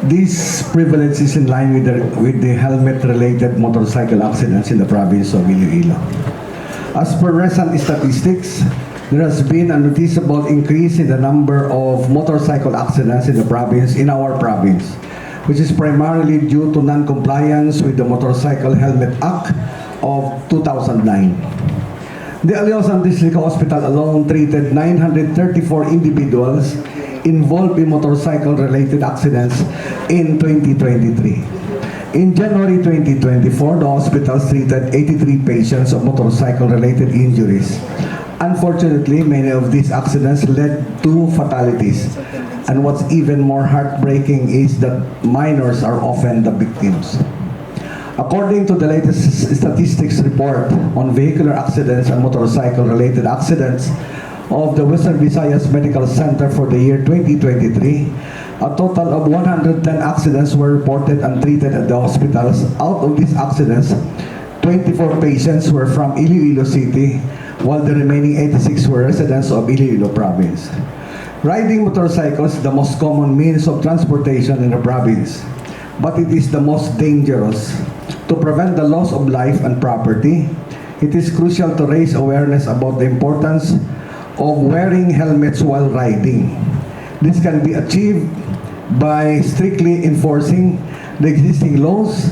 This privilege is in line with the helmet-related motorcycle accidents in the province of Iloilo. As per recent statistics, there has been a noticeable increase in the number of motorcycle accidents in our province, which is primarily due to non-compliance with the Motorcycle Helmet Act of 2009. The Aleosan District Hospital alone treated 934 individuals involved in motorcycle-related accidents in 2023. In January 2024, the hospitals treated 83 patients of motorcycle-related injuries. Unfortunately, many of these accidents led to fatalities. And what's even more heartbreaking is that minors are often the victims. According to the latest statistics report on vehicular accidents and motorcycle-related accidents of the Western Visayas Medical Center for the year 2023, a total of 110 accidents were reported and treated at the hospitals. Out of these accidents, 24 patients were from Iloilo City, while the remaining 86 were residents of Iloilo Province. Riding motorcycles is the most common means of transportation in the province, but it is the most dangerous. To prevent the loss of life and property, it is crucial to raise awareness about the importance of wearing helmets while riding. This can be achieved by strictly enforcing the existing laws,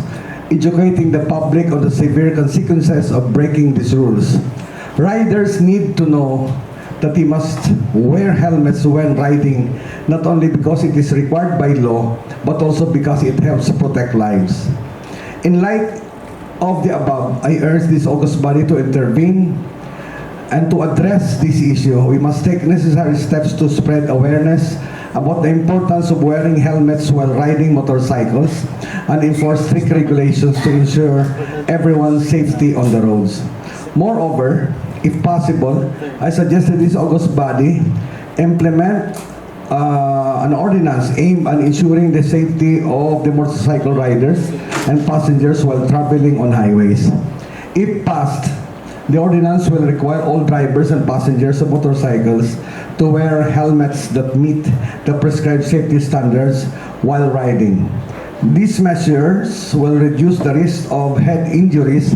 educating the public on the severe consequences of breaking these rules. Riders need to know that they must wear helmets when riding, not only because it is required by law, but also because it helps protect lives. In light of the above, I urge this august body to intervene and to address this issue. We must take necessary steps to spread awareness about the importance of wearing helmets while riding motorcycles and enforce strict regulations to ensure everyone's safety on the roads. Moreover, if possible, I suggest that this august body implement an ordinance aimed at ensuring the safety of the motorcycle riders and passengers while traveling on highways. If passed, the ordinance will require all drivers and passengers of motorcycles to wear helmets that meet the prescribed safety standards while riding. These measures will reduce the risk of head injuries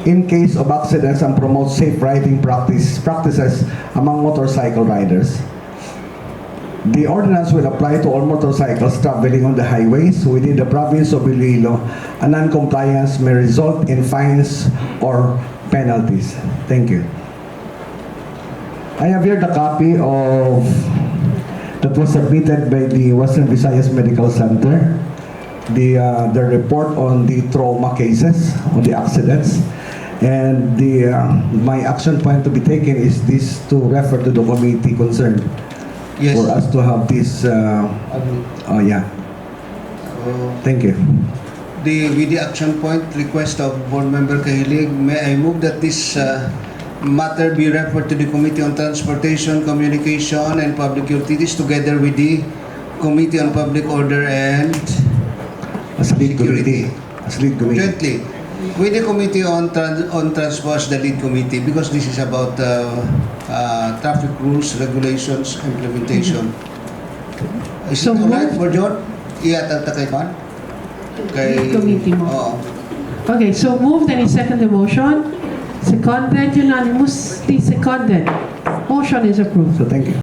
in case of accidents and promote safe riding practices among motorcycle riders. The ordinance will apply to all motorcycles traveling on the highways within the province of Iloilo, and non-compliance may result in fines or penalties. Thank you. I have here the copy of that was submitted by the Western Visayas Medical Center, the report on the trauma cases, on the accidents, and my action point to be taken is this to refer to the committee concerned. Yes. For us to have this, yeah. Thank you. With the action point request of Board Member Cajilig, may I move that this matter be referred to the Committee on Transportation, Communication, and Public Utilities together with the Committee on Public Order and Security. As lead committee. Jointly, with the Committee on Transport, the lead committee, because this is about traffic rules, regulations, implementation. Is So it alright move. for John? Iatag kay Pan? Lead committee mo. Oo. Okay, so moved and second the motion. Seconded, unanimously seconded. Motion is approved. So thank you.